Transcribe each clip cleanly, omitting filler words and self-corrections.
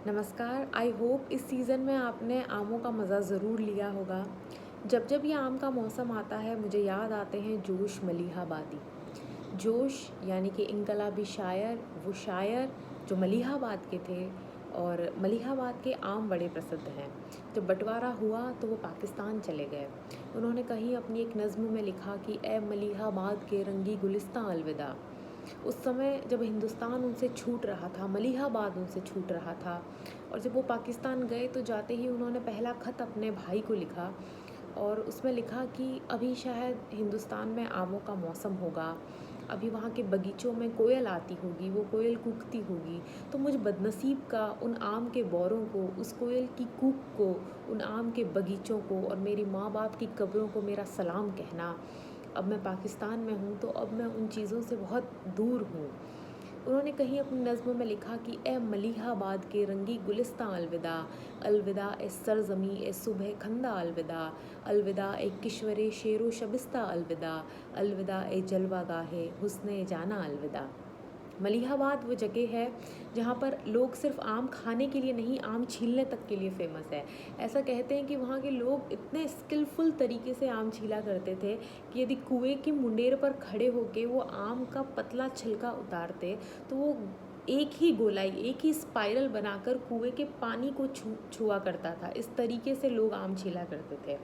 नमस्कार। I hope इस season में आपने आमों का मज़ा ज़रूर लिया होगा। जब जब ये आम का मौसम आता है मुझे याद आते हैं जोश मलिहाबादी। जोश यानी कि इनकलाबी शायर, वो शायर जो मलिहाबाद के थे और मलिहाबाद के आम बड़े प्रसिद्ध हैं। जब बँटवारा हुआ तो वो पाकिस्तान चले गए। उन्होंने कहीं अपनी एक नज़्म में लिखा कि ए मलिहाबाद के रंगी गुलिस्तां अलविदा। उस समय जब हिंदुस्तान उनसे छूट रहा था, मलिहाबाद उनसे छूट रहा था और जब वो पाकिस्तान गए तो जाते ही उन्होंने पहला ख़त अपने भाई को लिखा और उसमें लिखा कि अभी शायद हिंदुस्तान में आमों का मौसम होगा, अभी वहाँ के बगीचों में कोयल आती होगी, वो कोयल कूकती होगी, तो मुझ बदनसीब का उन आम के बौरों को, उस कोयल की कूक को, उन आम के बगीचों को और मेरी माँ बाप की कब्रों को मेरा सलाम कहना। अब मैं पाकिस्तान में हूँ तो अब मैं उन चीज़ों से बहुत दूर हूँ। उन्होंने कहीं अपनी नज़्म में लिखा कि ए मलिहाबाद के रंगी गुलिस्तां अलविदा, अलविदा ए सरज़मी ए सुबह खंदा अलविदा, अलविदा ए किश्वरे शेरो शबिस्ता अलविदा, अलविदा ए जलवा गाहे हुस्ने जाना अलविदा। मलिहाबाद वो जगह है जहाँ पर लोग सिर्फ आम खाने के लिए नहीं, आम छीलने तक के लिए फेमस है। ऐसा कहते हैं कि वहाँ के लोग इतने स्किलफुल तरीके से आम छीला करते थे कि यदि कुएं की मुंडेर पर खड़े होके वो आम का पतला छिलका उतारते तो वो एक ही गोलाई, एक ही स्पाइरल बनाकर कुएं के पानी को छुआ करता था। इस तरीके से लोग आम छीला करते थे।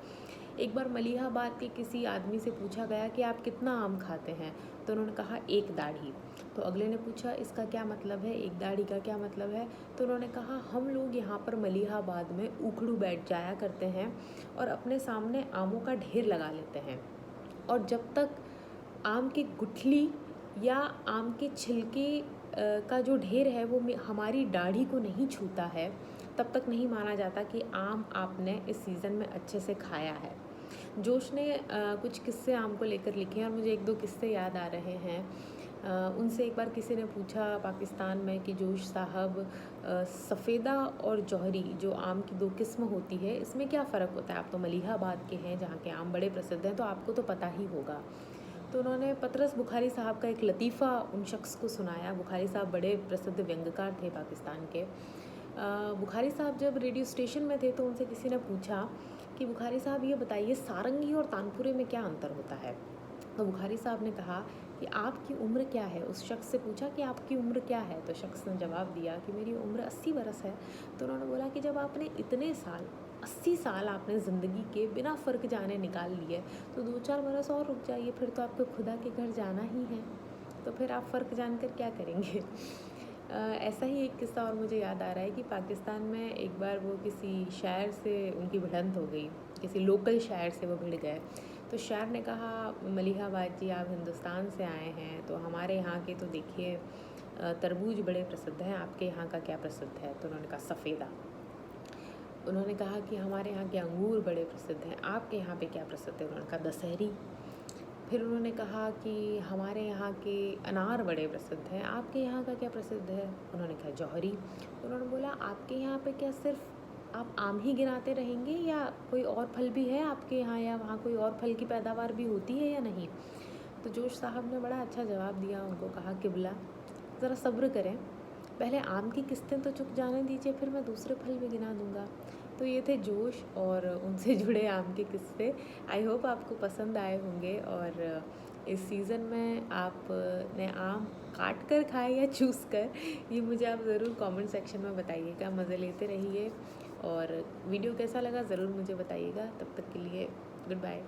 एक बार मलिहाबाद के किसी आदमी से पूछा गया कि आप कितना आम खाते हैं, तो उन्होंने कहा एक दाढ़ी। तो अगले ने पूछा इसका क्या मतलब है, एक दाढ़ी का क्या मतलब है? तो उन्होंने कहा हम लोग यहाँ पर मलिहाबाद में उखड़ू बैठ जाया करते हैं और अपने सामने आमों का ढेर लगा लेते हैं और जब तक आम की गुठली या आम के छिलके का जो ढेर है वो हमारी दाढ़ी को नहीं छूता है, तब तक नहीं माना जाता कि आम आपने इस सीज़न में अच्छे से खाया है। जोश ने कुछ किस्से आम को लेकर लिखे हैं और मुझे एक दो किस्से याद आ रहे हैं। उनसे एक बार किसी ने पूछा पाकिस्तान में कि जोश साहब, सफ़ेदा और जौहरी जो आम की दो किस्म होती है, इसमें क्या फ़र्क होता है? आप तो मलिहाबाद के हैं जहाँ के आम बड़े प्रसिद्ध हैं, तो आपको तो पता ही होगा। तो उन्होंने पतरस बुखारी साहब का एक लतीफ़ा उन शख्स को सुनाया। बुखारी साहब बड़े प्रसिद्ध व्यंग्यकार थे पाकिस्तान के। बुखारी साहब जब रेडियो स्टेशन में थे तो उनसे किसी ने पूछा कि बुखारी साहब ये बताइए सारंगी और तानपुरे में क्या अंतर होता है? तो बुखारी साहब ने कहा कि आपकी उम्र क्या है? उस शख्स से पूछा कि आपकी उम्र क्या है? तो शख्स ने जवाब दिया कि मेरी उम्र 80 बरस है। तो उन्होंने बोला कि जब आपने इतने साल, 80 साल आपने ज़िंदगी के बिना फ़र्क जाने निकाल लिए, तो 2-4 बरस और रुक जाइए, फिर तो आपको खुदा के घर जाना ही है। तो फिर आप फ़र्क जानकर क्या करेंगे? ऐसा ही एक किस्सा और मुझे याद आ रहा है कि पाकिस्तान में एक बार वो किसी शायर से उनकी भिड़ंत हो गई, किसी लोकल शायर से वो भिड़ गए। तो शायर ने कहा मलिहाबाद जी आप हिंदुस्तान से आए हैं तो हमारे यहाँ के तो देखिए तरबूज बड़े प्रसिद्ध हैं, आपके यहाँ का क्या प्रसिद्ध है? तो उन्होंने कहा सफ़ेदा। उन्होंने कहा कि हमारे यहाँ के अंगूर बड़े प्रसिद्ध हैं, आपके यहाँ पे क्या प्रसिद्ध है? उन्होंने कहा दशहरी। फिर उन्होंने कहा कि हमारे यहाँ के अनार बड़े प्रसिद्ध हैं, आपके यहाँ का क्या प्रसिद्ध है? उन्होंने कहा जौहरी। उन्होंने बोला आपके यहाँ पे क्या सिर्फ आप आम ही गिनाते रहेंगे या कोई और फल भी है आपके यहाँ, या वहाँ कोई और फल की पैदावार भी होती है या नहीं? तो जोश साहब ने बड़ा अच्छा जवाब दिया, उनको कहा किबला ज़रा सब्र करें, पहले आम की किस्तें तो चुक जाने दीजिए, फिर मैं दूसरे फल भी गिना दूँगा। तो ये थे जोश और उनसे जुड़े आम के किस्से। आई होप आपको पसंद आए होंगे और इस सीज़न में आपने आम काट कर खाए या चूस कर, ये मुझे आप ज़रूर कमेंट सेक्शन में बताइएगा। मज़े लेते रहिए और वीडियो कैसा लगा ज़रूर मुझे बताइएगा। तब तक के लिए गुड बाय।